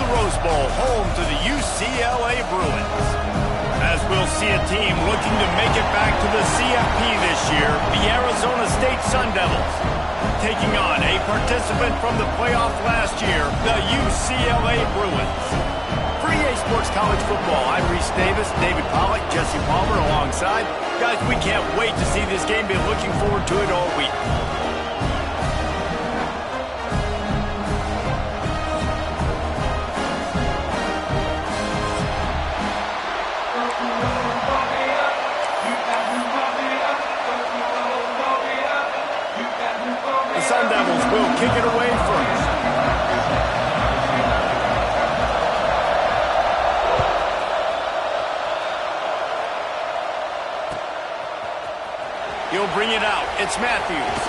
Rose Bowl, home to the UCLA Bruins. As we'll see a team looking to make it back to the CFP this year, the Arizona State Sun Devils, taking on a participant from the playoff last year, the UCLA Bruins. For EA Sports College Football, I'm Reese Davis, David Pollack, Jesse Palmer alongside. Guys, we can't wait to see this game. Been looking forward to it all week. The Sun Devils will kick it away first. He'll bring it out. It's Matthews.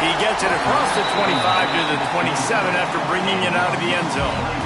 He gets it across the 25 to the 27 after bringing it out of the end zone.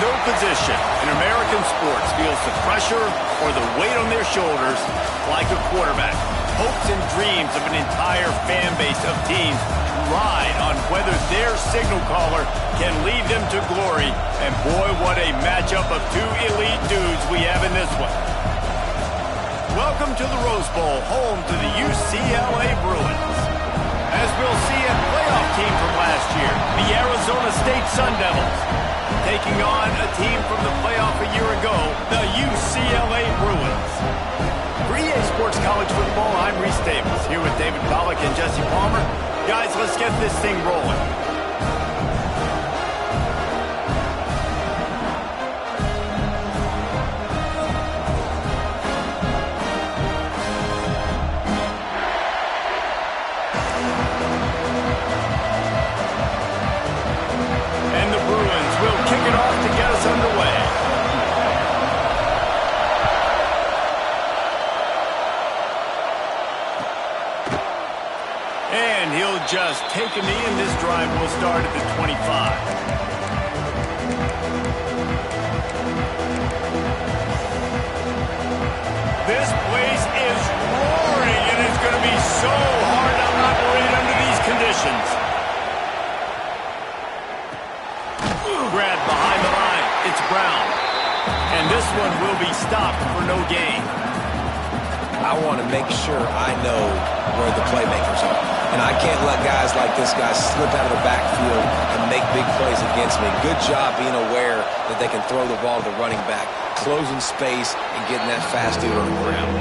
No position in American sports feels the pressure or the weight on their shoulders like a quarterback. Hopes and dreams of an entire fan base of teams ride on whether their signal caller can lead them to glory. And boy, what a matchup of two elite dudes we have in this one. Welcome to the Rose Bowl, home to the UCLA Bruins. As we'll see a playoff team from last year, the Arizona State Sun Devils, taking on a team from the playoff a year ago, the UCLA Bruins. For EA Sports College Football, I'm Reese Davis, here with David Pollack and Jesse Palmer. Guys, let's get this thing rolling. And he'll just take a knee, and this drive will start at the 25. This place is roaring, and it's going to be so hard to operate under these conditions. stopped for no gain. I want to make sure I know where the playmakers are. And I can't let guys like this guy slip out of the backfield and make big plays against me. Good job being aware that they can throw the ball to the running back, closing space, and getting that fast dude on the ground.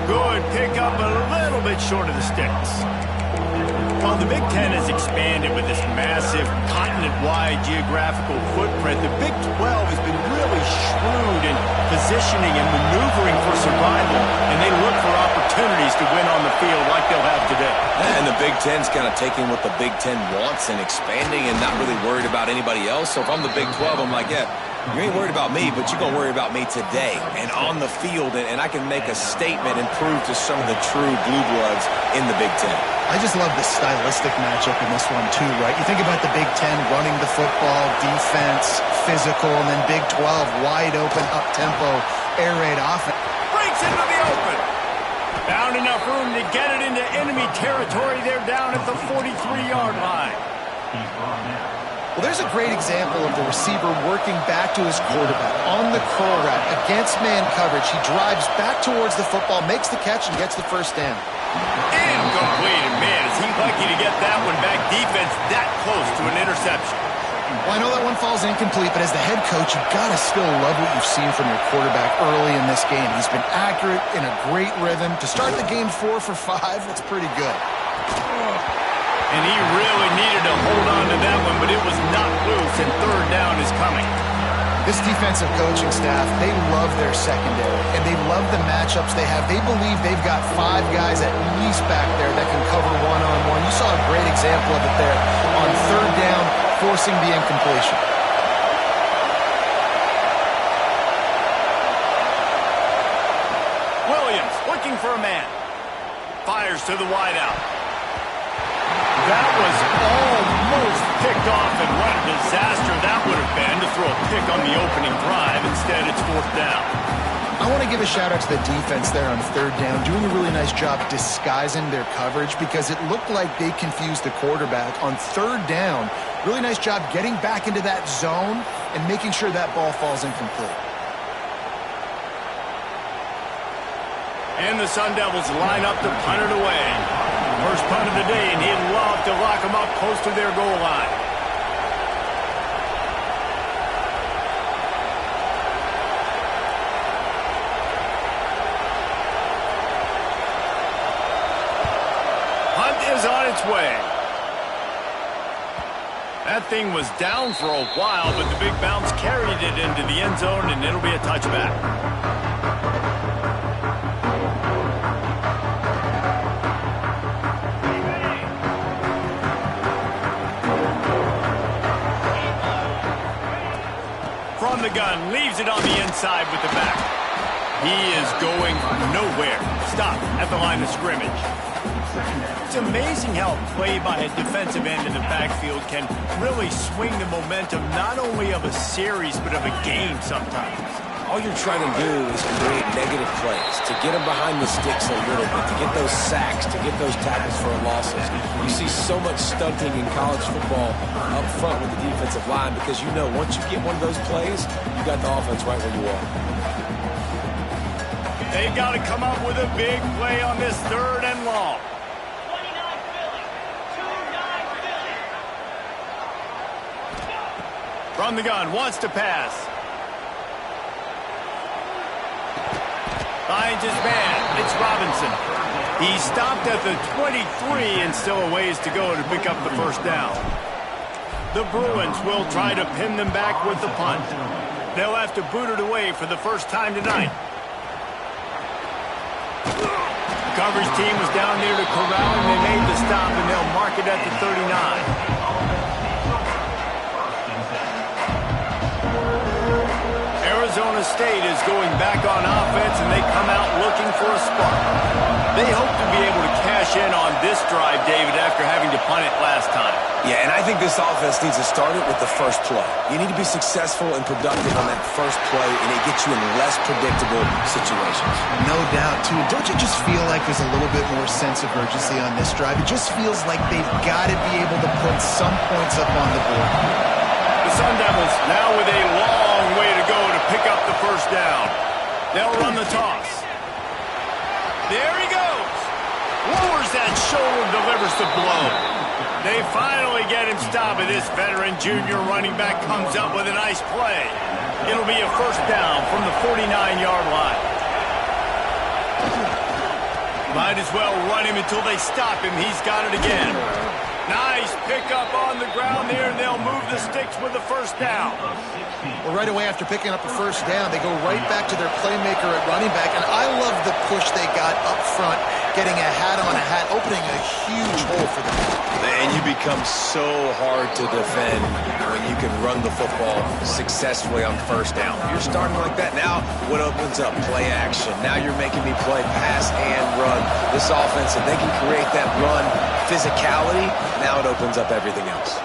Good pick up, a little bit short of the sticks. While the Big Ten has expanded with this massive continent-wide geographical footprint, the Big 12 has been really shrewd in positioning and maneuvering for survival, and they look for opportunities to win on the field like they'll have today. And the Big Ten's kind of taking what the Big Ten wants and expanding and not really worried about anybody else. So if I'm the Big 12, I'm like, yeah, you ain't worried about me, but you're going to worry about me today and on the field, and I can make a statement and prove to some of the true blue bloods in the Big Ten. I just love the stylistic matchup in this one, too, right? You think about the Big Ten running the football, defense, physical, and then Big 12, wide open, up-tempo, air raid offense. Breaks into the open. Found enough room to get it into enemy territory. They're down at the 43-yard line. Well, there's a great example of the receiver working back to his quarterback on the curl route against man coverage. He drives back towards the football, makes the catch, and gets the first down. Incomplete, and man, is he lucky to get that one back. Defense that close to an interception. Well, I know that one falls incomplete, but as the head coach, you've got to still love what you've seen from your quarterback early in this game. He's been accurate, in a great rhythm. To start the game 4 for 5, that's pretty good. And he really needed to hold on to that one, but it was not loose, and third down is coming. This defensive coaching staff, they love their secondary, and they love the matchups they have. They believe they've got 5 guys at least back there that can cover one-on-one. You saw a great example of it there on third down, forcing the incompletion. Williams looking for a man. Fires to the wideout. That was almost picked off, and what a disaster that would have been to throw a pick on the opening drive. Instead, it's fourth down. I want to give a shout-out to the defense there on third down, doing a really nice job disguising their coverage because it looked like they confused the quarterback. On third down, really nice job getting back into that zone and making sure that ball falls incomplete. And the Sun Devils line up to punt it away. First punt of the day, and he'd love to lock them up close to their goal line. Punt is on its way. That thing was down for a while, but the big bounce carried it into the end zone, and it'll be a touchback. From the gun, leaves it on the inside with the back. He is going nowhere. Stop at the line of scrimmage. It's amazing how play by a defensive end in the backfield can really swing the momentum not only of a series but of a game sometimes. All you're trying to do is create negative plays, to get them behind the sticks a little bit, to get those sacks, to get those tackles for losses. You see so much stunting in college football up front with the defensive line because you know once you get one of those plays, you got the offense right where you are. They've got to come up with a big play on this third and long. From the gun, wants to pass. Finds his man. It's Robinson. He stopped at the 23 and still a ways to go to pick up the first down. The Bruins will try to pin them back with the punt. They'll have to boot it away for the first time tonight. The coverage team was down near the corral, and they made the stop, and they'll mark it at the 39. Arizona State is going back on offense, and they come out looking for a spark. They hope to be able to cash in on this drive, David, after having to punt it last time. Yeah, and I think this offense needs to start it with the first play. You need to be successful and productive on that first play, and it gets you in less predictable situations. No doubt, too. Don't you just feel like there's a little bit more sense of urgency on this drive? It just feels like they've got to be able to put some points up on the board. The Sun Devils now with a long way to go to pick up the first down. They'll run the toss. There he goes. Lowers that shoulder, delivers the blow. They finally get him stopped, and this veteran junior running back comes up with a nice play. It'll be a first down from the 49-yard line. Might as well run him until they stop him. He's got it again. Nice pickup on the ground there, and they'll move the sticks with the first down. Well, right away after picking up a first down, they go right back to their playmaker at running back, and I love the push they got up front, getting a hat on a hat, opening a huge hole for them. And you become so hard to defend when you can run the football successfully on first down. You're starting like that. Now what opens up? Play action. Now you're making me play pass and run. This offense, if they can create that run physicality, now it opens up everything else.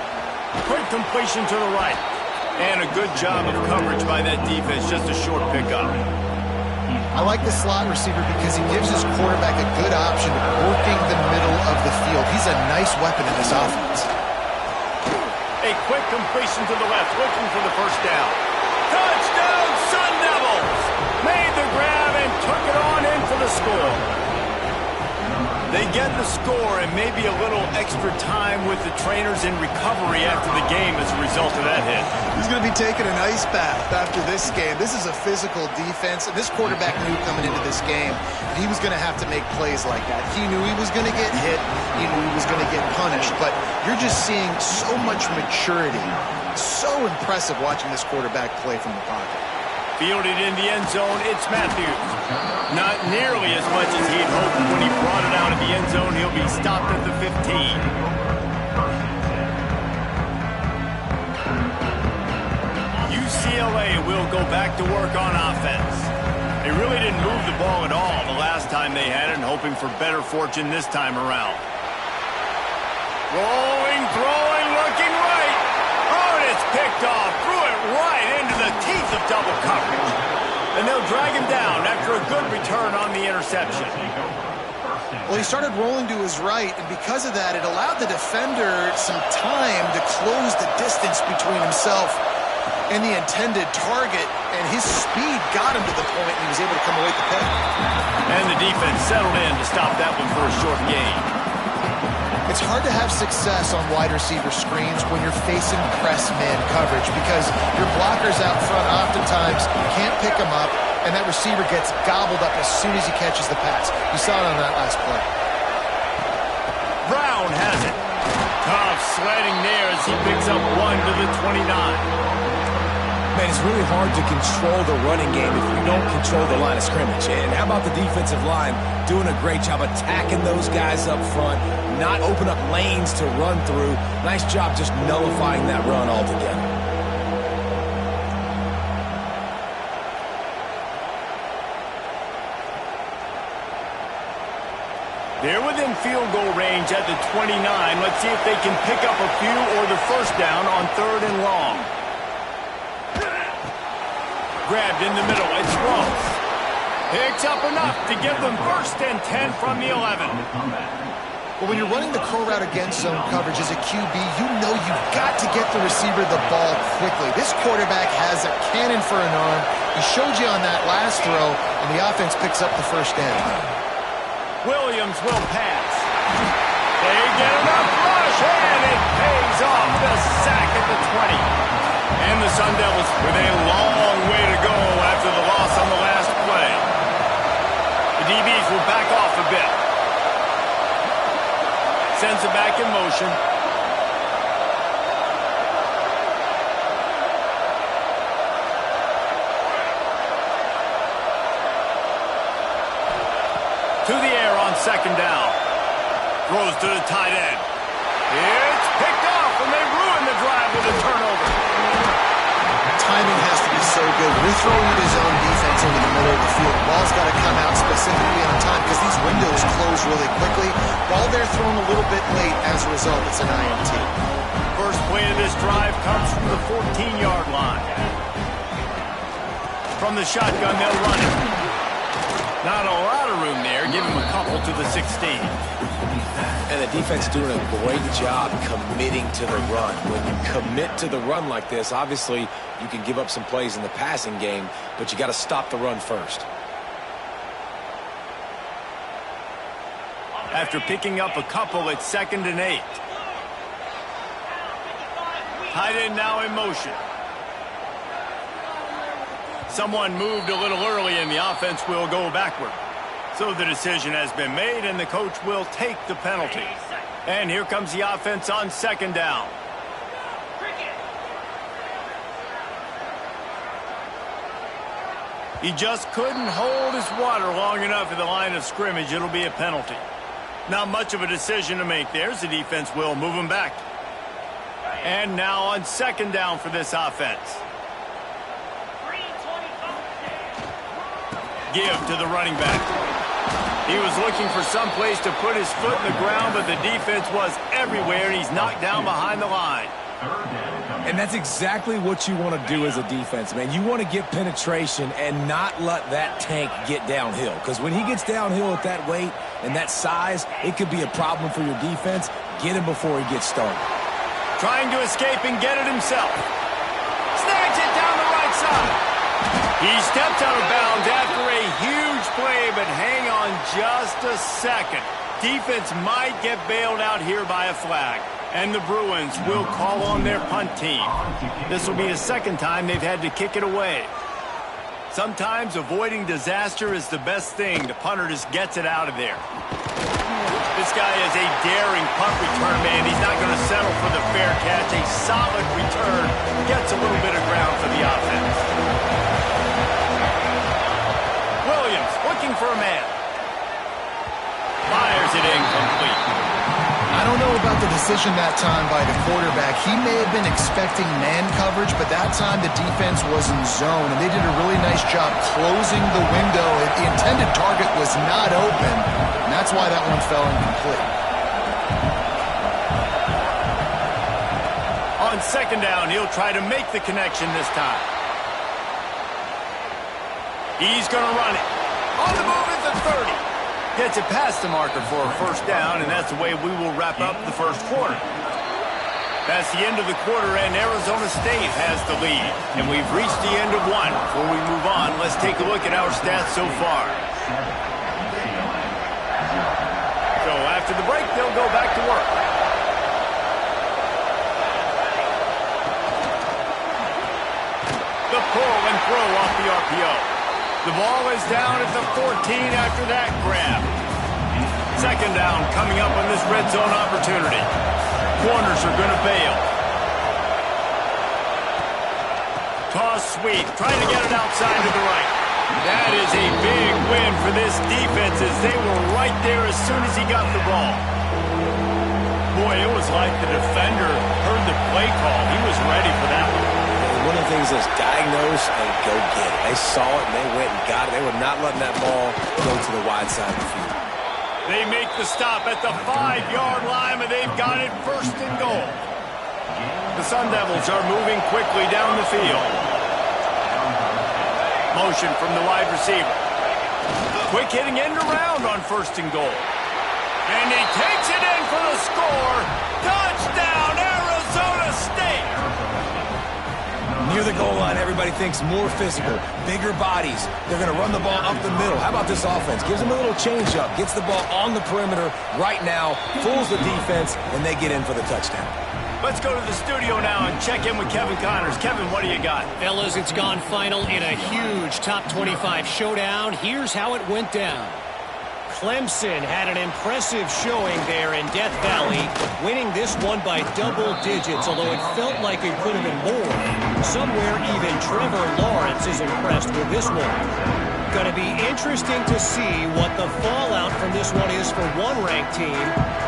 Quick completion to the right. And a good job of coverage by that defense. Just a short pickup. I like the slot receiver because he gives his quarterback a good option of working the middle of the field. He's a nice weapon in this offense. A quick completion to the left, looking for the first down. Touchdown, Sun Devils! Made the grab and took it on in for the score. They get the score and maybe a little extra time with the trainers in recovery after the game as a result of that hit. He's going to be taking an ice bath after this game. This is a physical defense, and this quarterback knew coming into this game he was going to have to make plays like that. He knew he was going to get hit. He knew he was going to get punished, but you're just seeing so much maturity. So impressive watching this quarterback play from the pocket. Fielded in the end zone, it's Matthews. Not nearly as much as he'd hoped when he brought it out of the end zone. He'll be stopped at the 15. UCLA will go back to work on offense. They really didn't move the ball at all the last time they had it, and hoping for better fortune this time around. Rolling, throwing, looking right. Oh, and it's picked off. Threw it right into the teeth of double coverage. And they'll drag him down after a good return on the interception. Well, he started rolling to his right, and because of that, it allowed the defender some time to close the distance between himself and the intended target, and his speed got him to the point and he was able to come away with the pick. And the defense settled in to stop that one for a short gain. It's hard to have success on wide receiver screens when you're facing press man coverage because your blockers out front oftentimes can't pick them up, and that receiver gets gobbled up as soon as he catches the pass. You saw it on that last play. Brown has it. Tough sledding there as he picks up 1 to the 29. Man, it's really hard to control the running game if you don't control the line of scrimmage. And how about the defensive line doing a great job attacking those guys up front, not open up lanes to run through. Nice job just nullifying that run altogether. They're within field goal range at the 29. Let's see if they can pick up a few or the first down on 3rd and long. Grabbed in the middle, it's Rose. Picks up enough to give them 1st and 10 from the 11. Well, when you're running the curl route against zone coverage as a QB, you know you've got to get the receiver the ball quickly. This quarterback has a cannon for an arm. He showed you on that last throw, and the offense picks up the 1st down. Williams will pass. They get enough rush, and it pays off. The sack at the 20. And the Sun Devils with a long way to go after the loss on the last play. The DBs will back off a bit. Sends it back in motion. To the air on 2nd down. Throws to the tight end. It's picked off, and they ruin the drive with a turnover. Timing has to be so good. When you're throwing his own defense over the middle of the field, the ball's got to come out specifically on time because these windows close really quickly. Ball there thrown a little bit late. As a result, it's an INT. First play of this drive comes from the 14-yard line. From the shotgun, they'll run it. Not a lot of room there. Give him a couple to the 16. And the defense doing a great job committing to the run. When you commit to the run like this, obviously you can give up some plays in the passing game, but you got to stop the run first. after picking up a couple at 2nd and 8. Tight end now in motion. Someone moved a little early and the offense will go backward. So the decision has been made and the coach will take the penalty. And here comes the offense on 2nd down. He just couldn't hold his water long enough at the line of scrimmage. It'll be a penalty. Not much of a decision to make there. The defense will move him back. And now on 2nd down for this offense. Give to the running back. He was looking for some place to put his foot in the ground, but the defense was everywhere, and he's knocked down behind the line. And that's exactly what you want to do as a defense, man. You want to get penetration and not let that tank get downhill. Because when he gets downhill at that weight and that size, it could be a problem for your defense. Get him before he gets started. Trying to escape and get it himself. Snags it down the right side. He steps out of bounds after a huge play, but hang on just a second. Defense might get bailed out here by a flag, and the Bruins will call on their punt team. This will be the 2nd time they've had to kick it away. Sometimes avoiding disaster is the best thing. The punter just gets it out of there. This guy is a daring punt return man. He's not going to settle for the fair catch. A solid return gets a little bit of ground for the offense. Williams looking for a man. Fires it incomplete. I don't know about the decision that time by the quarterback. He may have been expecting man coverage, but that time the defense was in zone, and they did a really nice job closing the window. The intended target was not open, and that's why that one fell incomplete. On 2nd down, he'll try to make the connection this time. He's going to run it. On the move at the 30. Gets it past the marker for a 1st down, and that's the way we will wrap up the 1st quarter. That's the end of the quarter, and Arizona State has the lead. And we've reached the end of one. Before we move on, let's take a look at our stats so far. So after the break, they'll go back to work. The pull and throw off the RPO. The ball is down at the 14 after that grab. 2nd down coming up on this red zone opportunity. Corners are going to bail. Toss sweep, trying to get it outside to the right. That is a big win for this defense as they were right there as soon as he got the ball. Boy, it was like the defender heard the play call. He was ready for that one. One of the things is diagnose and go get it. They saw it and they went and got it. They were not letting that ball go to the wide side of the field. They make the stop at the 5-yard line, and they've got it 1st and goal. The Sun Devils are moving quickly down the field. Motion from the wide receiver. Quick hitting end around on 1st and goal. And he takes it in for the score. Touchdown, Arizona State! Near the goal line, everybody thinks more physical, bigger bodies. They're going to run the ball up the middle. How about this offense? Gives them a little change-up, gets the ball on the perimeter right now, fools the defense, and they get in for the touchdown. Let's go to the studio now and check in with Kevin Connors. Kevin, what do you got? Fellas, it's gone final in a huge top 25 showdown. Here's how it went down. Clemson had an impressive showing there in Death Valley, winning this one by double digits, although it felt like it could have been more. Somewhere even Trevor Lawrence is impressed with this one. Going to be interesting to see what the fallout from this one is for one ranked team,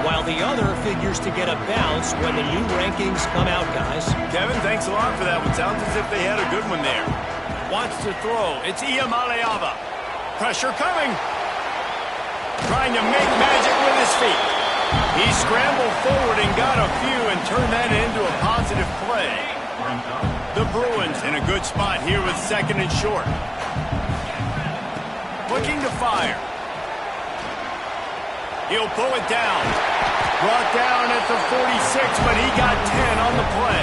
while the other figures to get a bounce when the new rankings come out, guys. Kevin, thanks a lot for that one. Sounds as if they had a good one there. Wants to throw. It's Iamaleava. Pressure coming. Trying to make magic with his feet. He scrambled forward and got a few and turned that into a positive play. The Bruins in a good spot here with 2nd and short. Looking to fire. He'll pull it down. Brought down at the 46, but he got 10 on the play.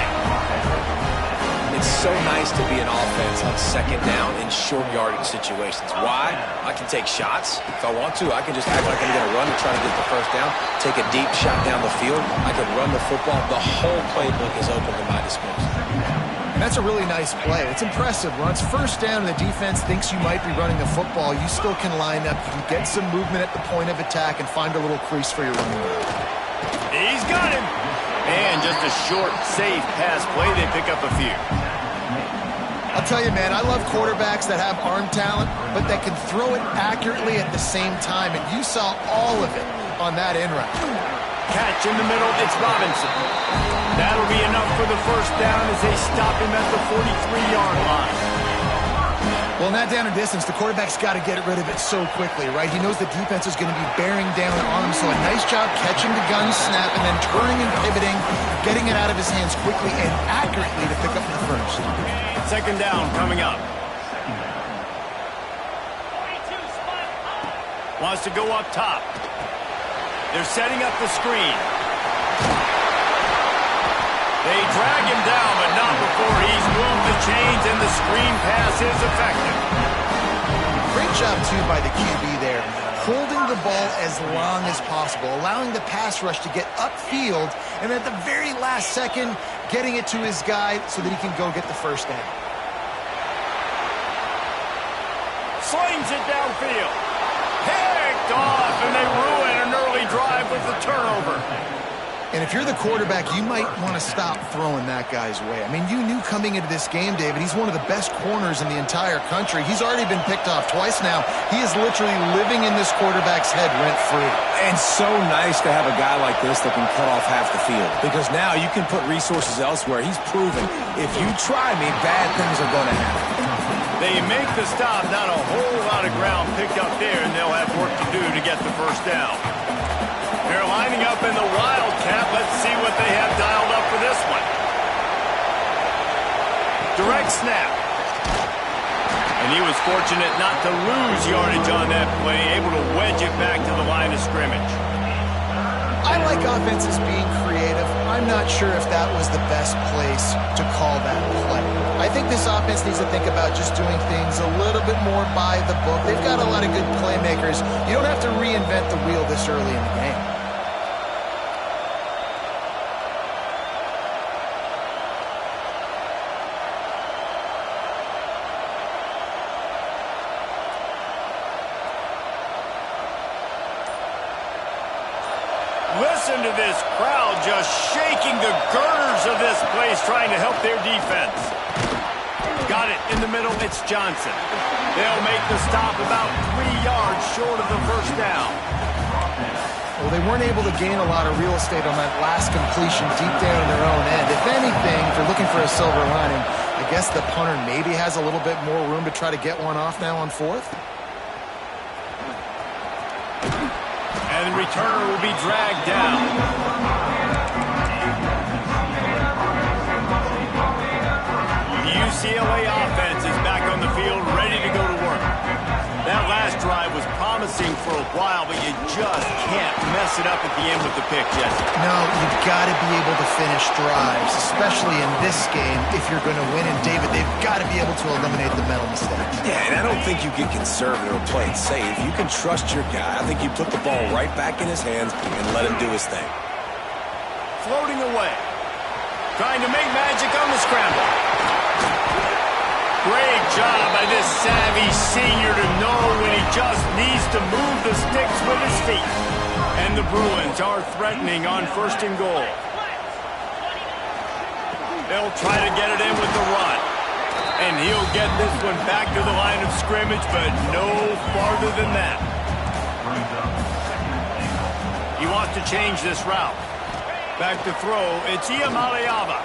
It's so nice to be an offense on second down in short yardage situations. Why? I can take shots if I want to. I can just act like I'm going to run and try to get the first down, take a deep shot down the field. I can run the football. The whole playbook is open to my disposal. And that's a really nice play. It's impressive. When it's first down and the defense thinks you might be running the football, you still can line up. You can get some movement at the point of attack and find a little crease for your running back. He's got him. And just a short, safe pass play. They pick up a few. I'll tell you, man, I love quarterbacks that have arm talent, but that can throw it accurately at the same time. And you saw all of it on that in route. Catch in the middle. It's Robinson. That'll be enough for the first down as they stop him at the 43-yard line. Well, in that down and distance, the quarterback's got to get rid of it so quickly, right? He knows the defense is going to be bearing down on him, so a nice job catching the gun snap and then turning and pivoting, getting it out of his hands quickly and accurately to pick up the first. Second down coming up. Wants to go up top. They're setting up the screen. They drag him down, but not before he's moved the chains, and the screen pass is effective. Great job, too, by the QB there, holding the ball as long as possible, allowing the pass rush to get upfield, and at the very last second, getting it to his guy so that he can go get the first down. Slings it downfield. Picked off, and they ruin an early drive with the turnover. And if you're the quarterback, you might want to stop throwing that guy's way. I mean, you knew coming into this game, David, he's one of the best corners in the entire country. He's already been picked off twice now. He is literally living in this quarterback's head rent-free. And so nice to have a guy like this that can cut off half the field. Because now you can put resources elsewhere. He's proven if you try me, bad things are going to happen. They make the stop. Not a whole lot of ground picked up there, and they'll have work to do to get the first down. They're lining up in the Wildcat. Let's see what they have dialed up for this one. Direct snap. And he was fortunate not to lose yardage on that play, able to wedge it back to the line of scrimmage. I like offenses being creative. I'm not sure if that was the best place to call that play. I think this offense needs to think about just doing things a little bit more by the book. They've got a lot of good playmakers. You don't have to reinvent the wheel this early in the game. Listen to this crowd just shaking the girders of this place, trying to help their defense. Got it in the middle. It's Johnson. They'll make the stop about 3 yards short of the first down. Well, they weren't able to gain a lot of real estate on that last completion deep down in their own end. If anything, if they're looking for a silver lining, I guess the punter maybe has a little bit more room to try to get one off now on fourth. And the returner will be dragged down. The UCLA offense is back on the field, ready to go to work. That last drive was promising for a while, but you just can't mess it up at the end with the pick, Jesse. No, you've got to be able to finish drives, especially in this game if you're going to win. And, David, they've got to be able to eliminate the mental mistakes. Yeah, and I don't think you get conservative or play it safe. You can trust your guy. I think you put the ball right back in his hands and let him do his thing. Floating away. Trying to make magic on the scramble. Great job by this savvy senior to know when he just needs to move the sticks with his feet. And the Bruins are threatening on first and goal. They'll try to get it in with the run. And he'll get this one back to the line of scrimmage, but no farther than that. He wants to change this route. Back to throw, it's Iamaleava.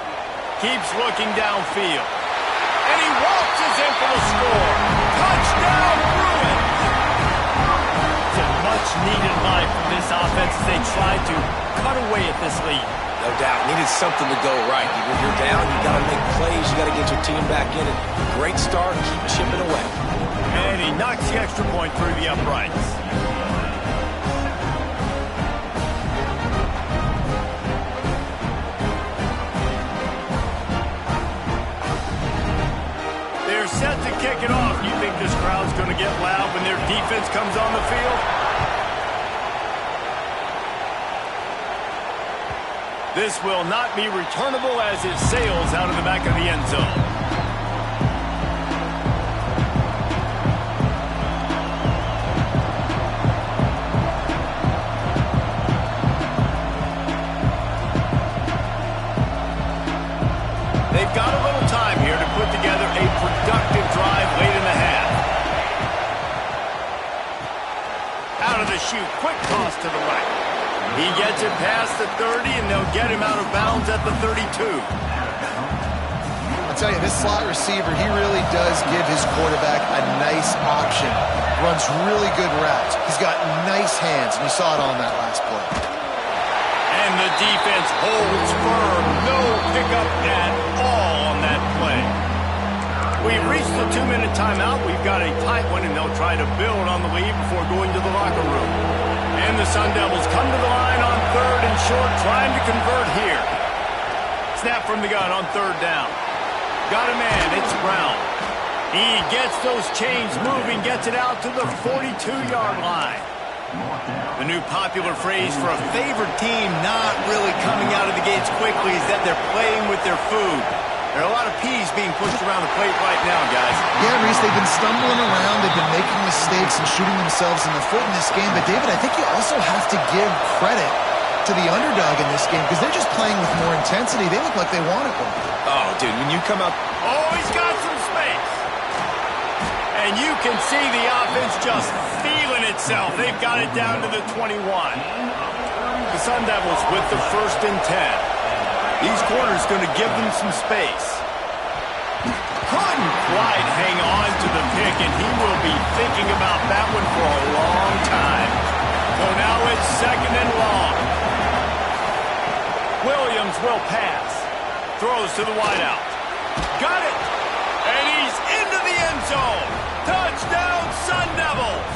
Keeps looking downfield. And he waltzes in for the score. Touchdown, Bruins! It's a much-needed line from this offense as they try to cut away at this lead. No doubt. Needed something to go right. When you're down, you got to make plays. You got to get your team back in it. Great start. Keep chipping away. And he knocks the extra point through the uprights. kick it off. You think this crowd's going to get loud when their defense comes on the field? This will not be returnable as it sails out of the back of the end zone. They've got a little time here to put together a productive drive late in the half. Out of the chute, quick toss to the right. He gets it past the 30, and they'll get him out of bounds at the 32. I'll tell you, this slot receiver, he really does give his quarterback a nice option. Runs really good routes. He's got nice hands, and you saw it on that last play. And the defense holds firm. No pickup at all on that play. We've reached the 2-minute timeout. We've got a tight one, and they'll try to build on the lead before going to the locker room. And the Sun Devils come to the line on 3rd and short, trying to convert here. Snap from the gun on 3rd down. Got a man, it's Brown. He gets those chains moving, gets it out to the 42-yard line. The new popular phrase for a favored team not really coming out of the gates quickly is that they're playing with their food. There are a lot of peas being pushed around the plate right now, guys. Yeah, Reese, they've been stumbling around. They've been making mistakes and shooting themselves in the foot in this game. But, David, I think you also have to give credit to the underdog in this game because they're just playing with more intensity. They look like they want it more. Oh, dude, when you come out... Oh, he's got some space. And you can see the offense just feeling itself. They've got it down to the 21. The Sun Devils with the 1st and 10. These corners going to give them some space. Couldn't quite hang on to the pick, and he will be thinking about that one for a long time. So now it's 2nd and long. Williams will pass. Throws to the wideout. Got it. And he's into the end zone. Touchdown, Sun Devils.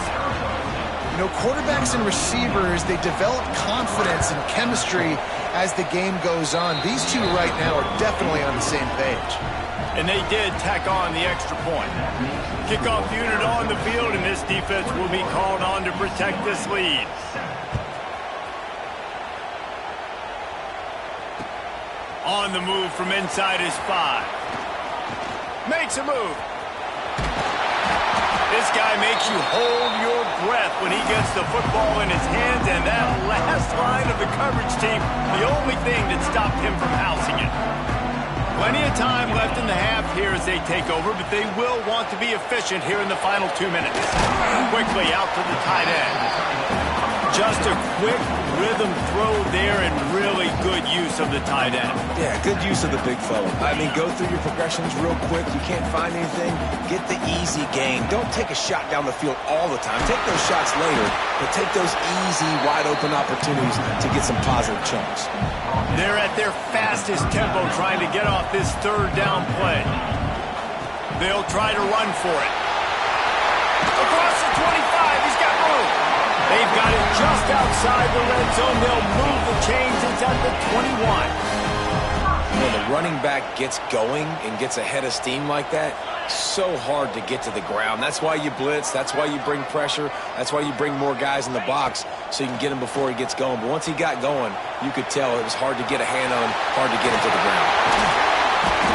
You know, quarterbacks and receivers, they develop confidence and chemistry as the game goes on. These two right now are definitely on the same page. And they did tack on the extra point. Kickoff unit on the field, and this defense will be called on to protect this lead. On the move from inside his 5. Makes a move. This guy makes you hold your breath when he gets the football in his hands, and that last line of the coverage team, the only thing that stopped him from housing it. Plenty of time left in the half here as they take over, but they will want to be efficient here in the final 2 minutes. Quickly out to the tight end. Just a quick rhythm throw there and really good use of the tight end. Yeah, good use of the big fella. I mean, go through your progressions real quick. You can't find anything. Get the easy gain. Don't take a shot down the field all the time. Take those shots later, but take those easy, wide-open opportunities to get some positive chunks. They're at their fastest tempo trying to get off this 3rd down play. They'll try to run for it. Across the 25, he's got room. They've got it just outside the red zone. They'll move the chains. It's at the 21. When the running back gets going and gets ahead of steam like that, so hard to get to the ground. That's why you blitz. That's why you bring pressure. That's why you bring more guys in the box so you can get him before he gets going. But once he got going, you could tell it was hard to get a hand on him, hard to get him to the ground.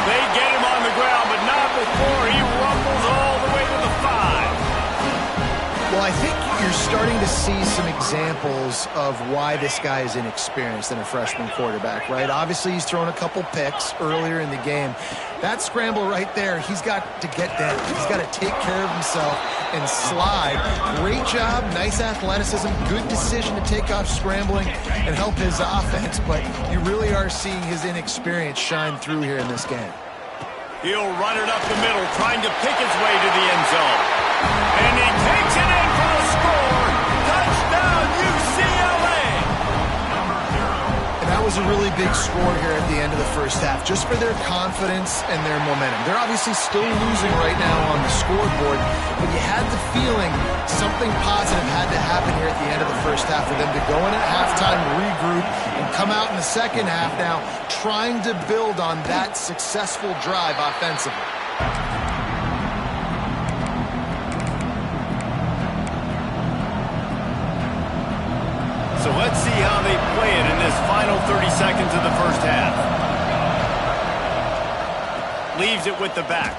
They get him on the ground, but not before he rumbles all the way to the 5. Well, I think you're starting to see some examples of why this guy is inexperienced in a freshman quarterback, right? Obviously, he's thrown a couple picks earlier in the game. That scramble right there, he's got to get down. He's got to take care of himself and slide. Great job, nice athleticism, good decision to take off scrambling and help his offense, but you really are seeing his inexperience shine through here in this game. He'll run it up the middle, trying to pick his way to the end zone. And he takes it in for a score. Touchdown, UCLA! And that was a really big score here at the end of the first half, just for their confidence and their momentum. They're obviously still losing right now on the scoreboard, but you had the feeling something positive had to happen here at the end of the first half for them to go in at halftime, regroup, and come out in the second half now trying to build on that successful drive offensively. So let's see how they play it in this final 30 seconds of the first half. Leaves it with the back.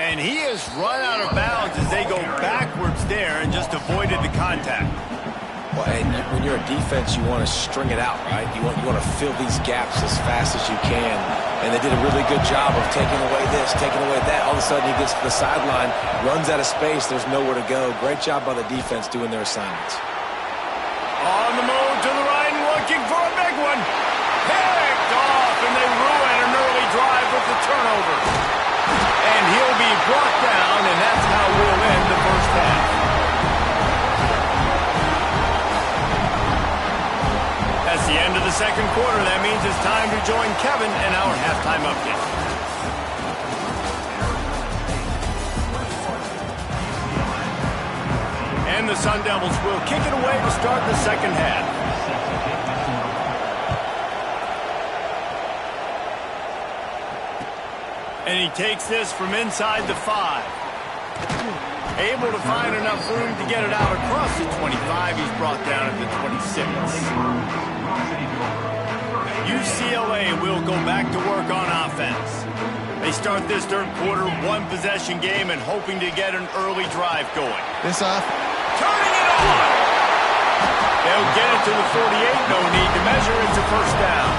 And he has run out of bounds as they go backwards there and just avoided the contact. Well, and when you're a defense, you want to string it out, right? You want to fill these gaps as fast as you can. And they did a really good job of taking away this, taking away that. All of a sudden, he gets to the sideline, runs out of space. There's nowhere to go. Great job by the defense doing their assignments. On the move to the right and looking for a big one. Picked off, and they ruin an early drive with the turnover. And he'll be brought down, and that's how we'll end the first half. That's the end of the second quarter. That means it's time to join Kevin in our halftime update. And the Sun Devils will kick it away to start the second half. And he takes this from inside the 5. Able to find enough room to get it out across the 25. He's brought down at the 26. UCLA will go back to work on offense. They start this third quarter, one-possession game, and hoping to get an early drive going. This off. Turning it on! They'll get it to the 48. No need to measure. It's a first down.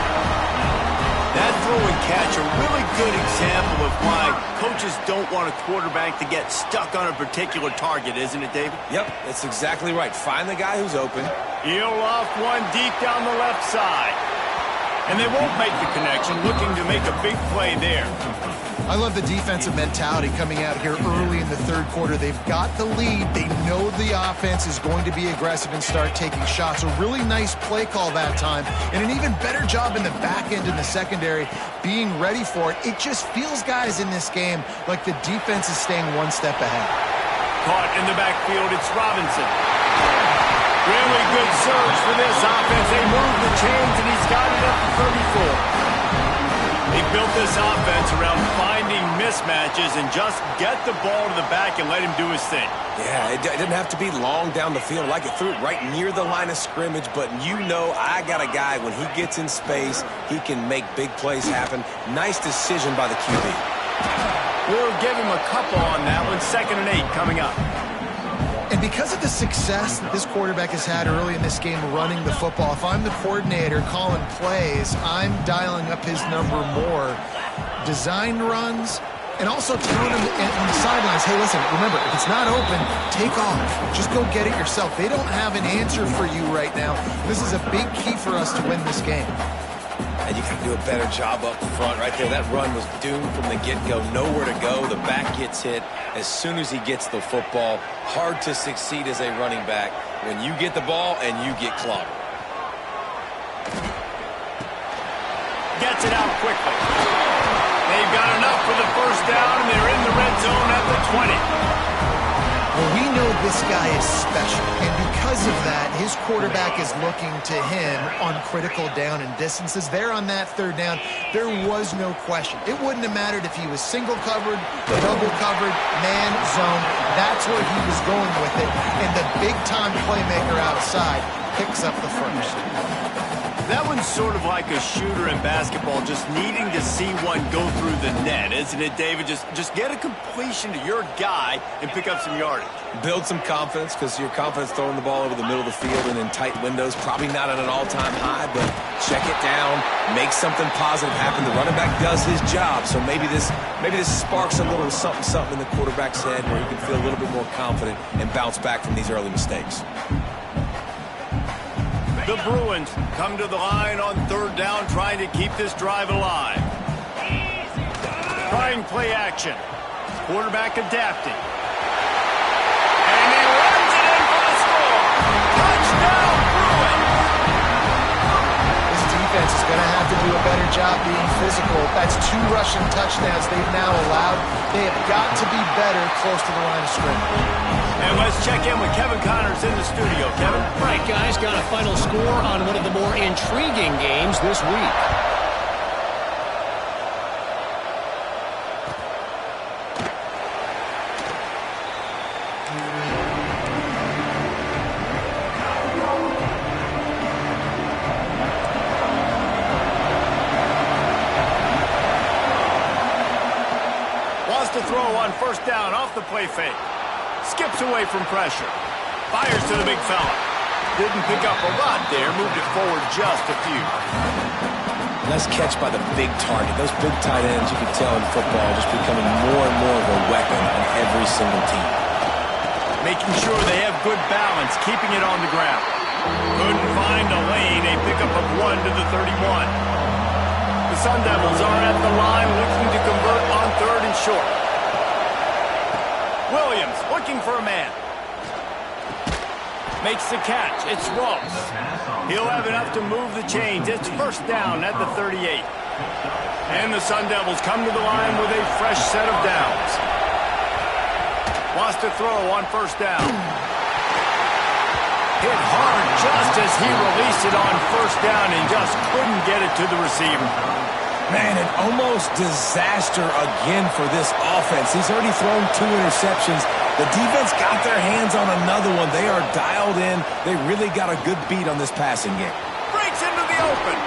That throw and catch, a really good example of why coaches don't want a quarterback to get stuck on a particular target, isn't it, David? Yep, that's exactly right. Find the guy who's open. He'll off one deep down the left side. And they won't make the connection, looking to make a big play there. I love the defensive mentality coming out here early in the third quarter. They've got the lead. They know the offense is going to be aggressive and start taking shots. A really nice play call that time, and an even better job in the back end in the secondary being ready for it. It just feels, guys, in this game like the defense is staying one step ahead. Caught in the backfield, it's Robinson. Really good surge for this offense. They move the chains, and he's got it up to 34. They built this offense around finding mismatches and just get the ball to the back and let him do his thing. Yeah, it didn't have to be long down the field. Like it threw it right near the line of scrimmage, but you know I got a guy, when he gets in space, he can make big plays happen. Nice decision by the QB. We'll give him a couple on that one. 2nd and 8 coming up. And because of the success that this quarterback has had early in this game running the football, if I'm the coordinator calling plays, I'm dialing up his number more. Design runs, and also telling him on the sidelines, hey, listen, remember, if it's not open, take off. Just go get it yourself. They don't have an answer for you right now. This is a big key for us to win this game. And you can do a better job up front right there. That run was doomed from the get-go. Nowhere to go. The back gets hit as soon as he gets the football. Hard to succeed as a running back when you get the ball and you get clobbered. Gets it out quickly. They've got enough for the first down, and they're in the red zone at the 20. Well, we know this guy is special, and because of that, his quarterback is looking to him on critical down and distances. There on that third down, there was no question. It wouldn't have mattered if he was single covered, double covered, man, zone. That's where he was going with it, and the big-time playmaker outside picks up the first. That one's sort of like a shooter in basketball, just needing to see one go through the net, isn't it, David? Just get a completion to your guy and pick up some yardage. Build some confidence, because your confidence throwing the ball over the middle of the field and in tight windows, probably not at an all-time high, but check it down, make something positive happen. The running back does his job, so maybe this sparks a little something in the quarterback's head where he can feel a little bit more confident and bounce back from these early mistakes. The Bruins come to the line on third down, trying to keep this drive alive. Trying play action. Quarterback adapting. And he runs it in for the score. Touchdown, Bruins! This defense is going to have to do a better job being physical. That's 2 rushing touchdowns they've now allowed. They have got to be better close to the line of scrimmage. And let's check in with Kevin Connors in the studio. Kevin? Right, guys, got a final score on one of the more intriguing games this week. throw on first down off the play fake. Skips away from pressure. Fires to the big fella. Didn't pick up a lot there. Moved it forward just a few. Nice catch by the big target. Those big tight ends, you can tell in football, just becoming more and more of a weapon on every single team. Making sure they have good balance, keeping it on the ground. Couldn't find a lane. A pickup of 1 to the 31. The Sun Devils are at the line looking to convert on 3rd and short. Williams looking for a man. Makes the catch. It's Ross. He'll have enough to move the chains. It's first down at the 38. And the Sun Devils come to the line with a fresh set of downs. Wants to throw on first down. Hit hard just as he released it on first down and just couldn't get it to the receiver. Man, an almost disaster again for this offense. He's already thrown 2 interceptions. The defense got their hands on another one. They are dialed in. They really got a good beat on this passing game. Breaks into the open.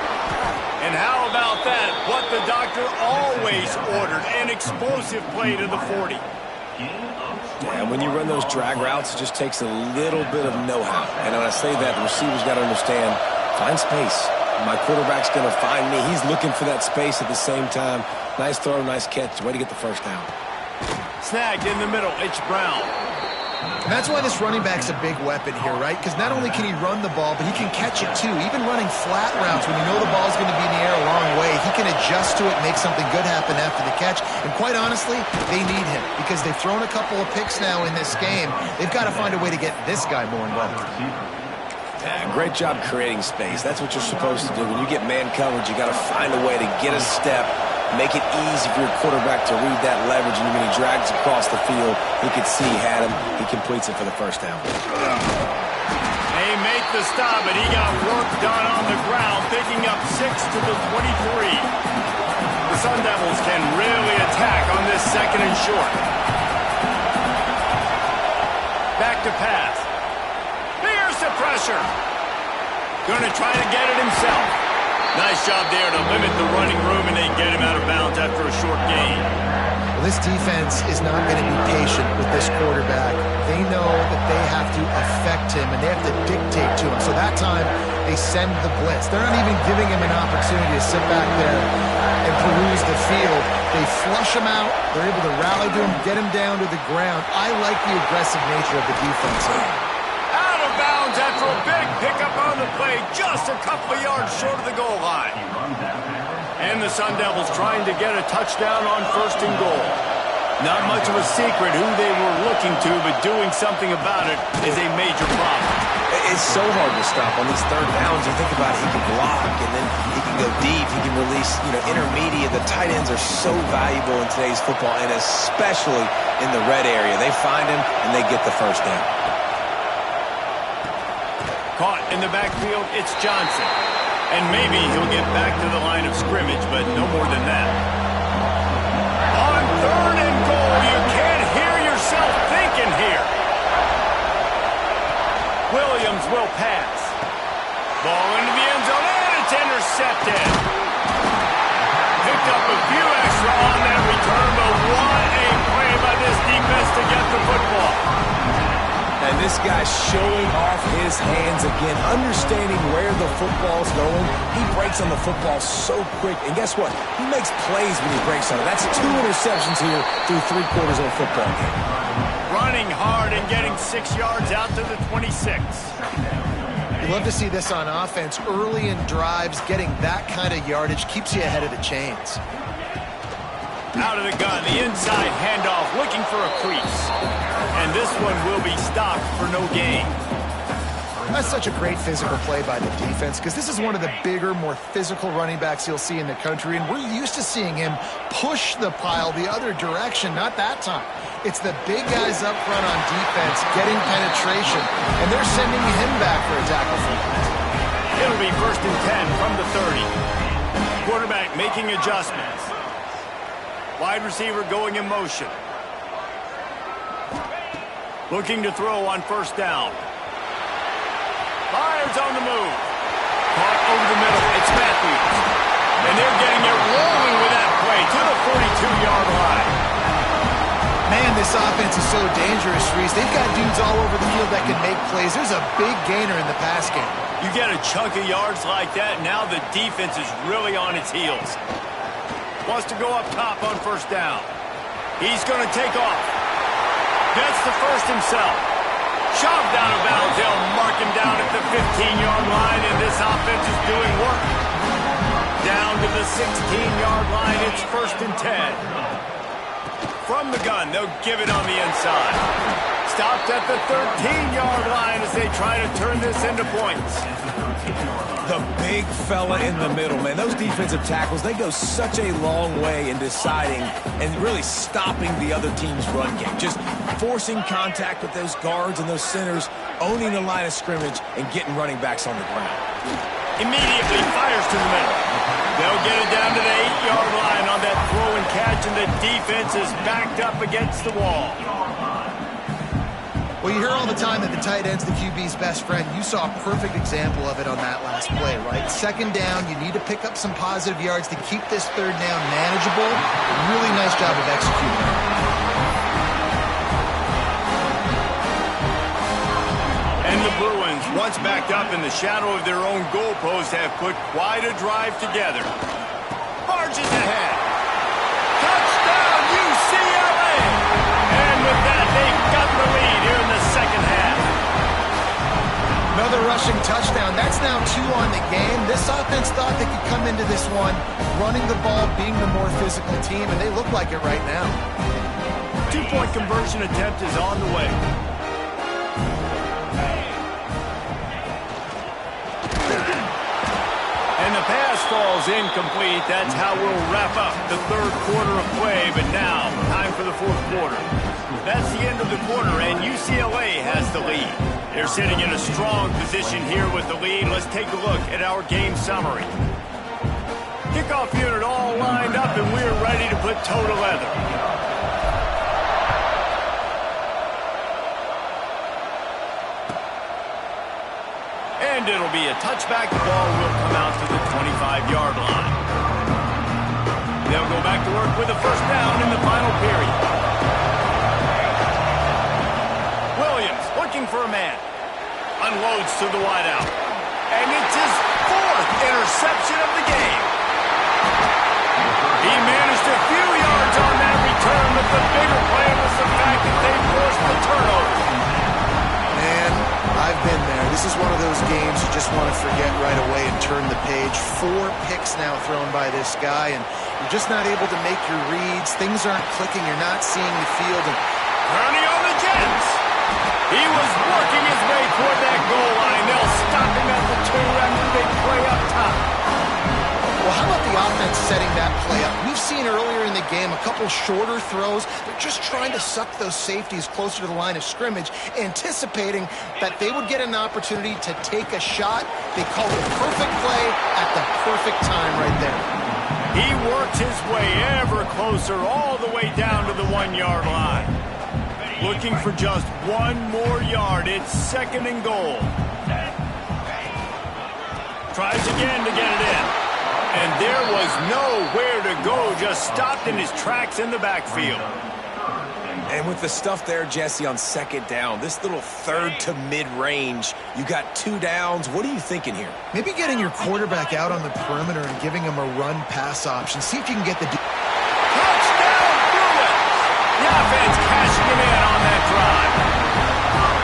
And how about that? What the doctor always ordered, an explosive play to the 40. Yeah, and when you run those drag routes, it just takes a little bit of know-how. And when I say that, the receivers got to understand, find space. My quarterback's going to find me. He's looking for that space at the same time. Nice throw, nice catch. Way to get the first down. Snagged in the middle. It's Brown. And that's why this running back's a big weapon here, right? Because not only can he run the ball, but he can catch it too. Even running flat routes when you know the ball's going to be in the air a long way, he can adjust to it and make something good happen after the catch. And quite honestly, they need him because they've thrown a couple of picks now in this game. They've got to find a way to get this guy more involved. Yeah, great job creating space. That's what you're supposed to do. When you get man coverage, you got to find a way to get a step, make it easy for your quarterback to read that leverage, and when he drags across the field, he could see he had him. He completes it for the first down. They make the stop, and he got work done on the ground, picking up 6 to the 23. The Sun Devils can really attack on this 2nd and short. Back to pass. Here's the pressure. Going to try to get it himself. Nice job there to limit the running room, and they get him out of bounds after a short gain. Well, this defense is not going to be patient with this quarterback. They know that they have to affect him, and they have to dictate to him. So that time, they send the blitz. They're not even giving him an opportunity to sit back there and peruse the field. They flush him out. They're able to rally to him, get him down to the ground. I like the aggressive nature of the defense here. Out of bounds after a big pickup on the play, just a couple of yards short of the goal line. And the Sun Devils trying to get a touchdown on 1st and goal. Not much of a secret who they were looking to, but doing something about it is a major problem. It's so hard to stop on these 3rd downs. You think about it, he can block, and then he can go deep. He can release, intermediate. The tight ends are so valuable in today's football, and especially in the red area. They find him, and they get the first down. Caught in the backfield, it's Johnson. And maybe he'll get back to the line of scrimmage, but no more than that. On 3rd and goal, you can't hear yourself thinking here. Williams will pass. Ball into the end zone, and it's intercepted. Picked up a few extra on that return, but what a play by this defense to get the football. And this guy's showing off his hands again, understanding where the football's going. He breaks on the football so quick. And guess what? He makes plays when he breaks on it. That's 2 interceptions here through 3/4 of a football game. Running hard and getting 6 yards out to the 26. You love to see this on offense. Early in drives, getting that kind of yardage keeps you ahead of the chains. Out of the gun, the inside handoff, looking for a crease. And this one will be stopped for no gain. That's such a great physical play by the defense because this is one of the bigger, more physical running backs you'll see in the country, and we're used to seeing him push the pile the other direction. Not that time. It's the big guys up front on defense getting penetration, and they're sending him back for a tackle for that. It'll be 1st and 10 from the 30. Quarterback making adjustments. Wide receiver going in motion. Looking to throw on 1st down. Fires on the move. Caught over the middle. It's Matthews. And they're getting it rolling with that play to the 42-yard line. this offense is so dangerous, Reese. They've got dudes all over the field that can make plays. There's a big gainer in the pass game. You get a chunk of yards like that, now the defense is really on its heels. Wants to go up top on first down. He's going to take off. Gets the first himself. Shoved out of bounds. They'll mark him down at the 15-yard line, and this offense is doing work. Down to the 16-yard line. It's 1st and 10. From the gun, they'll give it on the inside. Stopped at the 13-yard line as they try to turn this into points. The big fella in the middle, man. Those defensive tackles, they go such a long way in deciding and really stopping the other team's run game. Just forcing contact with those guards and those centers, owning the line of scrimmage, and getting running backs on the ground. Immediately fires to the middle. They'll get it down to the 8-yard line on that throw and catch, and the defense is backed up against the wall. Well, you hear all the time that the tight end's the QB's best friend. You saw a perfect example of it on that last play, right? 2nd down, you need to pick up some positive yards to keep this 3rd down manageable. Really nice job of executing. And the Bruins, once backed up in the shadow of their own goalpost, have put quite a drive together. Marches ahead. Touchdown, UCLA! And with that, they've got the lead here in the second half. Another rushing touchdown. That's now 2 on the game. This offense thought they could come into this one running the ball, being the more physical team, and they look like it right now. 2-point conversion attempt is on the way. And the pass falls incomplete. That's how we'll wrap up the 3rd quarter of play. But now, time for the 4th quarter. That's the end of the quarter, and UCLA has the lead. They're sitting in a strong position here with the lead. Let's take a look at our game summary. Kickoff unit all lined up, and we're ready to put toe to leather. And it'll be a touchback. The ball will come out to the 25-yard line. They'll go back to work with a 1st down in the final period. Williams looking for a man. Unloads to the wideout. And it's his 4th interception of the game. He managed a few yards on that return, but the bigger play was the fact that they forced the turnover. Man, I've been there. This is one of those games you just want to forget right away and turn the page. 4 picks now thrown by this guy, and you're just not able to make your reads. Things aren't clicking. You're not seeing the field. And Kearney on the Jets. He was working his way toward that goal line. They'll stop him at the 2 after they play up top. well, how about the offense setting that play up? We've seen earlier in the game a couple shorter throws. They're just trying to suck those safeties closer to the line of scrimmage, anticipating that they would get an opportunity to take a shot. They called the perfect play at the perfect time right there. He worked his way ever closer all the way down to the 1-yard line. Looking for just one more yard. It's 2nd and goal. Tries again to get it in. And there was nowhere to go. Just stopped in his tracks in the backfield. And with the stuff there, Jesse, on 2nd down, this little 3rd to mid-range, you got 2 downs. What are you thinking here? Maybe getting your quarterback out on the perimeter and giving him a run-pass option. See if you can get the... Touchdown, Bruins! The offense cashing him in on that drive.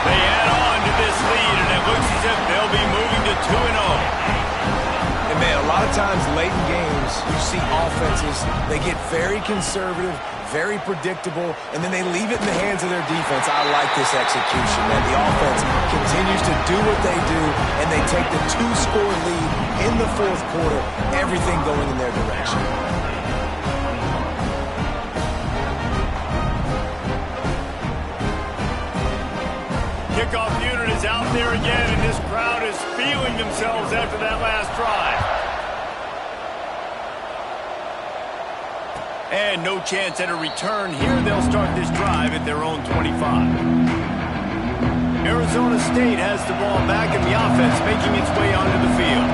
They add on to this lead, and it looks as if they'll be moving to 2-0. And, man, a lot of times late in games, you see offenses, they get very conservative, very predictable, and then they leave it in the hands of their defense. I like this execution, man. The offense continues to do what they do, and they take the 2-score lead in the 4th quarter, everything going in their direction. Kickoff unit is out there again, and this crowd is feeling themselves after that last drive. And no chance at a return here. They'll start this drive at their own 25. Arizona State has the ball back, and the offense making its way onto the field.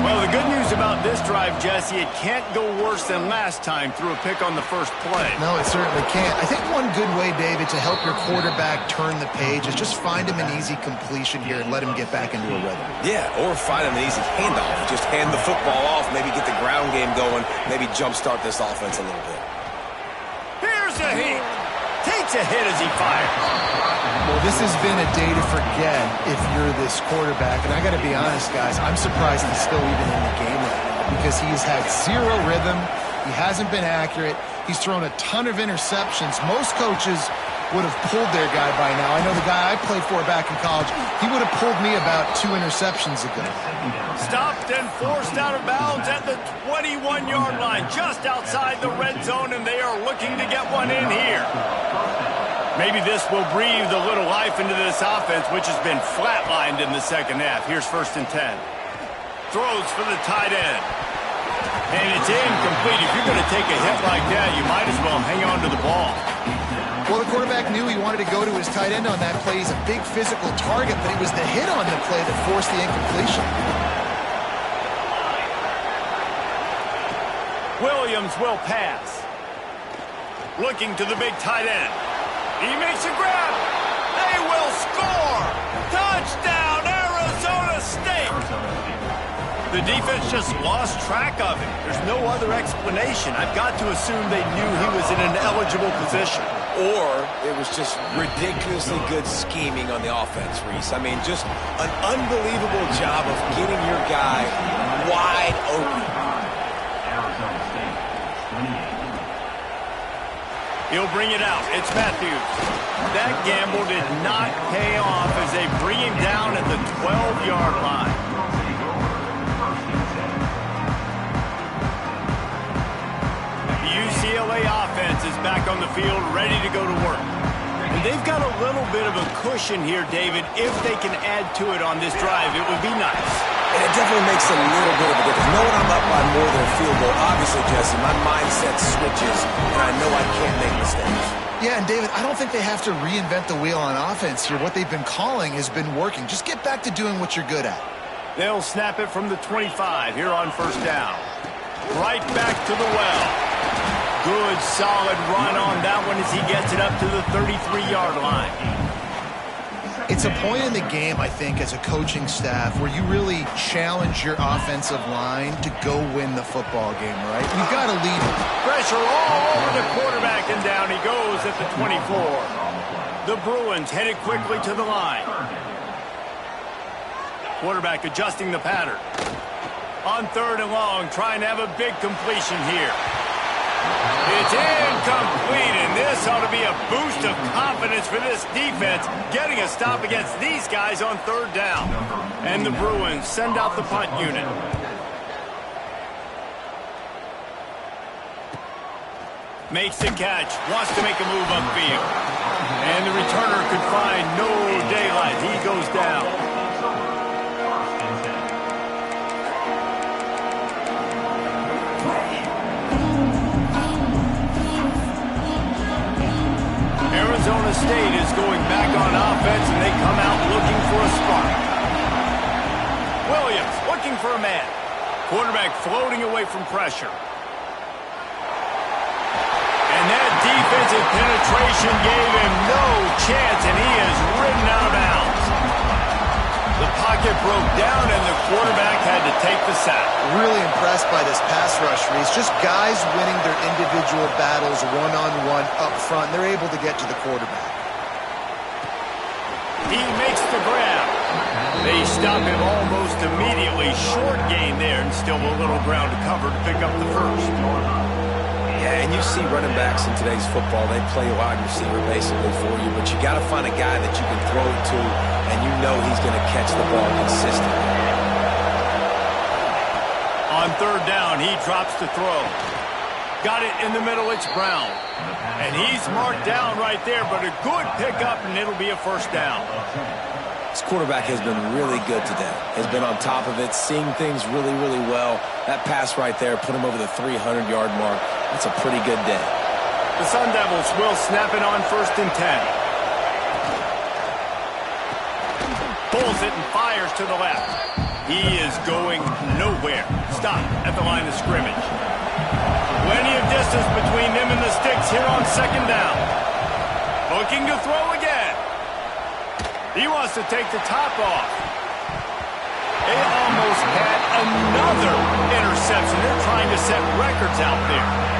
Well, the good news about about this drive, Jesse, it can't go worse than last time through a pick on the first play. No, it certainly can't. I think one good way, David, to help your quarterback turn the page is just find him an easy completion here and let him get back into a rhythm. Yeah, or find him an easy handoff. Just hand the football off, maybe get the ground game going, maybe jumpstart this offense a little bit. Here's a hit. Takes a hit as he fires. Well, this has been a day to forget if you're this quarterback. And I got to be honest, guys, I'm surprised he's still even in the game right now because he's had zero rhythm. He hasn't been accurate. He's thrown a ton of interceptions. Most coaches would have pulled their guy by now. I know the guy I played for back in college, he would have pulled me about 2 interceptions ago. Stopped and forced out of bounds at the 21-yard line, just outside the red zone, and they are looking to get one in here. Maybe this will breathe a little life into this offense, which has been flatlined in the second half. Here's 1st and 10. Throws for the tight end. And it's incomplete. If you're going to take a hit like that, you might as well hang on to the ball. Well, the quarterback knew he wanted to go to his tight end on that play. He's a big physical target, but it was the hit on the play that forced the incompletion. Williams will pass. Looking to the big tight end. He makes a grab. They will score. Touchdown, Arizona State. The defense just lost track of him. There's no other explanation. I've got to assume they knew he was in an eligible position. Or it was just ridiculously good scheming on the offense, Reese. I mean, just an unbelievable job of getting your guy wide open. He'll bring it out. It's Matthews. That gamble did not pay off as they bring him down at the 12-yard line. The UCLA offense is back on the field, ready to go to work. And they've got a little bit of a cushion here, David. If they can add to it on this drive, it would be nice. And it definitely makes a little bit of a difference. Knowing I'm up by more than a field goal, obviously, Jesse, my mindset switches, and I know I can't make mistakes. Yeah, and David, I don't think they have to reinvent the wheel on offense here. What they've been calling has been working. Just get back to doing what you're good at. They'll snap it from the 25 here on 1st down. Right back to the well. Good, solid run on that one as he gets it up to the 33-yard line. It's a point in the game, I think, as a coaching staff where you really challenge your offensive line to go win the football game, right? You've got to lead it. Pressure all over the quarterback, and down he goes at the 24. The Bruins headed quickly to the line. Quarterback adjusting the pattern. On 3rd and long, trying to have a big completion here. It's incomplete, and this ought to be a boost of confidence for this defense, getting a stop against these guys on 3rd down. And the Bruins send out the punt unit. Makes the catch, wants to make a move upfield. And the returner could find no daylight. He goes down. Arizona State is going back on offense, and they come out looking for a spark. Williams looking for a man. Quarterback floating away from pressure. And that defensive penetration gave him no chance, and he is ridden out of bounds. The pocket broke down, and the quarterback had to take the sack. Really impressed by this pass rush, Reese. Just guys winning their individual battles one-on-one up front. They're able to get to the quarterback. He makes the grab. They stop him almost immediately. Short gain there, and still a little ground to cover to pick up the first. Yeah, and you see running backs in today's football, they play wide receiver basically for you, but you got to find a guy that you can throw it to, and you know he's going to catch the ball consistently. On 3rd down, he drops the throw. Got it in the middle, it's Brown. And he's marked down right there, but a good pickup, and it'll be a 1st down. This quarterback has been really good today. Has been on top of it, seeing things really, really well. That pass right there put him over the 300-yard mark. That's a pretty good day. The Sun Devils will snap it on 1st and 10. Pulls it and fires to the left. He is going nowhere. stop at the line of scrimmage. Plenty of distance between them and the sticks here on second down. Looking to throw again. He wants to take the top off. They almost had another interception. They're trying to set records out there.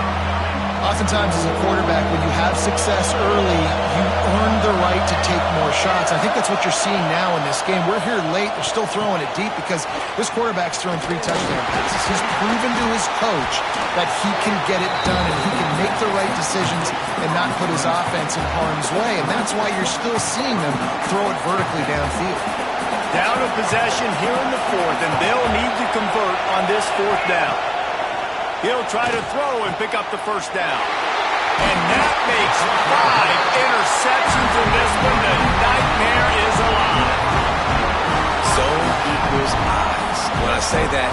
Oftentimes as a quarterback, when you have success early, you earn the right to take more shots. I think that's what you're seeing now in this game. We're here late. They're still throwing it deep because this quarterback's throwing 3 touchdown passes. He's proven to his coach that he can get it done and he can make the right decisions and not put his offense in harm's way. And that's why you're still seeing them throw it vertically downfield. Down a possession here in the 4th, and they'll need to convert on this 4th down. He'll try to throw and pick up the first down. And that makes 5 interceptions in this one. The nightmare is alive. Zone equals eyes. When I say that,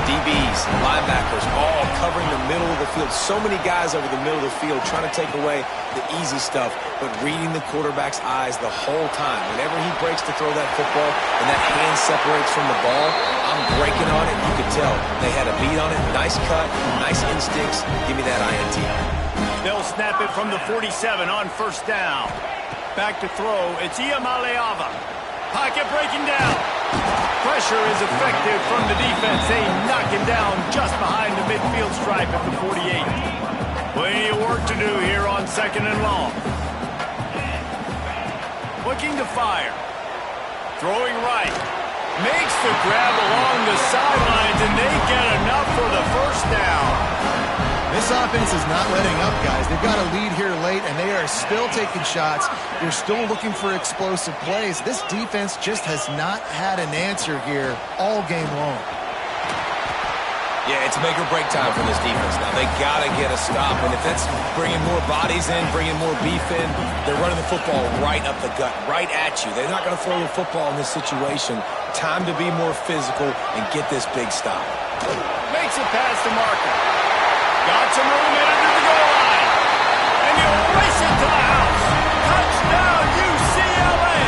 DBs, linebackers, all covering the middle of the field. So many guys over the middle of the field trying to take away the easy stuff, but reading the quarterback's eyes the whole time. Whenever he breaks to throw that football and that hand separates from the ball, I'm breaking on it. You could tell they had a beat on it. Nice cut, nice instincts. Give me that INT. They'll snap it from the 47 on first down. Back to throw. It's Iamaleava. Pocket breaking down. Pressure is effective from the defense. They knock him down just behind the midfield stripe at the 48. Plenty of work to do here on second and long. Looking to fire. Throwing right. Makes the grab along the sidelines, and they get enough for the first down. This offense is not letting up, guys. They've got a lead here late, and they are still taking shots. They're still looking for explosive plays. This defense just has not had an answer here all game long. Yeah, it's make or break time for this defense now. They got to get a stop, and if that's bringing more bodies in, bringing more beef in, they're running the football right up the gut, right at you. They're not going to throw the football in this situation. Time to be more physical and get this big stop. Makes it past the marker. Got some room in under the goal line. And he'll race it to the house. Touchdown, UCLA!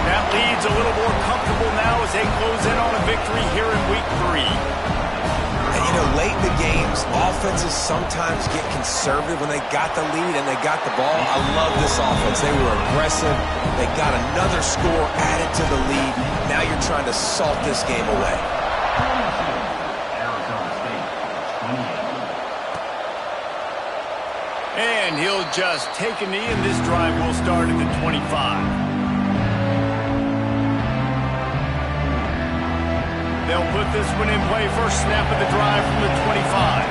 That lead's a little more comfortable now as they close in on a victory here in Week 3. And, you know, late in the games, offenses sometimes get conservative when they got the lead and they got the ball. I love this offense. They were aggressive. They got another score added to the lead. Now you're trying to salt this game away. And he'll just take a knee, and this drive will start at the 25. They'll put this one in play. First snap of the drive from the 25.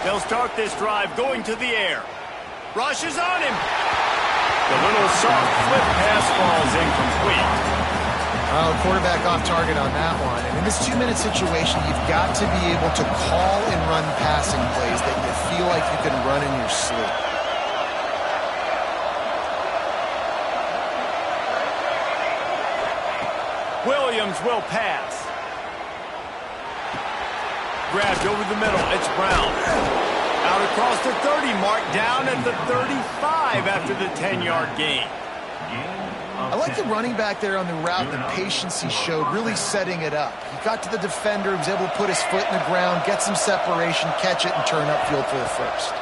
They'll start this drive going to the air. Rushes on him. The little soft flip pass falls incomplete. Well, quarterback off target on that one. And in this 2-minute situation, you've got to be able to call and run passing plays that you feel like you can run in your sleep. Williams will pass. Grabbed over the middle. It's Brown. Out across the 30 mark, down at the 35 after the 10-yard gain. I like the running back there on the route, the patience he showed, really setting it up. He got to the defender, he was able to put his foot in the ground, get some separation, catch it, and turn upfield for the first.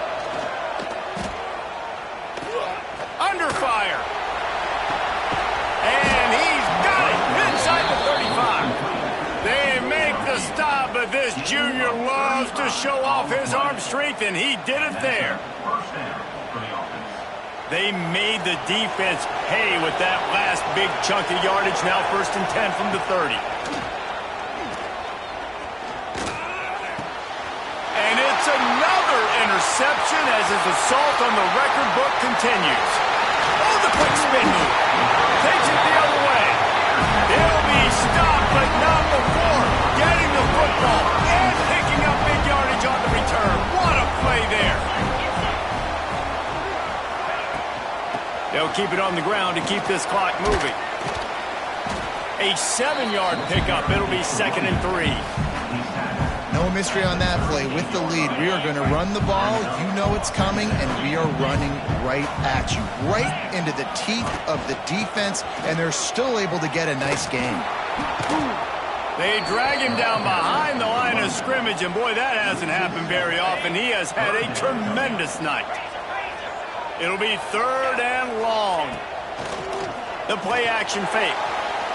Under fire. And he's got it inside the 35. They make the stop, but this junior loves to show off his arm strength, and he did it there. They made the defense pay with that last big chunk of yardage. Now 1st and 10 from the 30. And it's another interception as his assault on the record book continues. Oh, the quick spin move. Takes it the other way. He'll be stopped, but not before getting the football and picking up big yardage on the return. What a play there. They'll keep it on the ground to keep this clock moving. A 7-yard pickup. It'll be 2nd and 3. No mystery on that play. With the lead, we are going to run the ball. You know it's coming, and we are running right at you, right into the teeth of the defense, and they're still able to get a nice game. They drag him down behind the line of scrimmage, and boy, that hasn't happened very often. He has had a tremendous night. It'll be 3rd and long. The play action fake.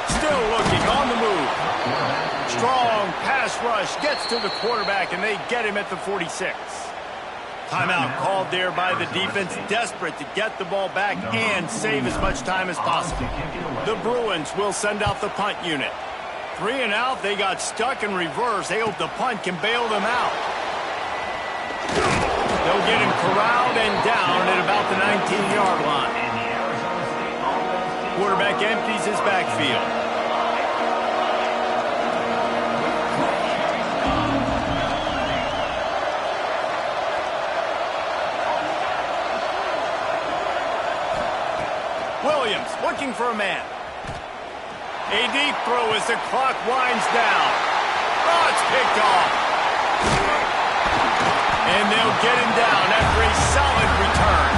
Still looking on the move. Strong pass rush gets to the quarterback, and they get him at the 46. Timeout called there by the defense, desperate to get the ball back and save as much time as possible. The Bruins will send out the punt unit. 3 and out, they got stuck in reverse. They hope the punt can bail them out. They'll get him corralled and down at about the 19-yard line. Quarterback empties his backfield. Williams looking for a man. A deep throw as the clock winds down. Oh, it's picked off. And they'll get him down after a solid return.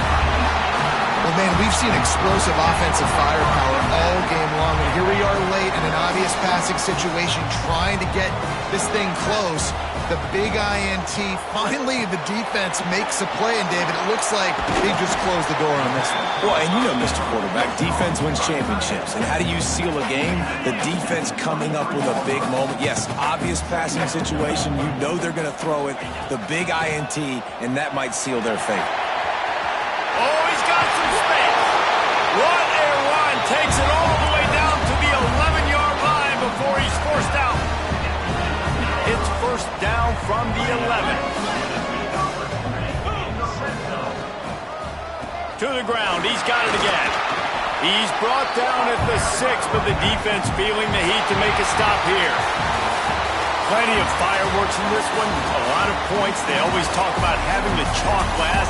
Well, man, we've seen explosive offensive firepower all game long, and here we are late in an obvious passing situation trying to get this thing close. The big INT, finally the defense makes a play, and David, it looks like they just closed the door on this one. Well, and you know, Mr. Quarterback, defense wins championships. And how do you seal a game? The defense coming up with a big moment. Yes, obvious passing situation. You know they're going to throw it. The big INT, and that might seal their fate. Oh, he's got some space. What a run. Takes it all the way down to the 11-yard line before he's forced out. It's first down from the 11. To the ground. He's got it again. He's brought down at the 6, but the defense feeling the heat to make a stop here. Plenty of fireworks in this one. A lot of points. They always talk about having the chalk last.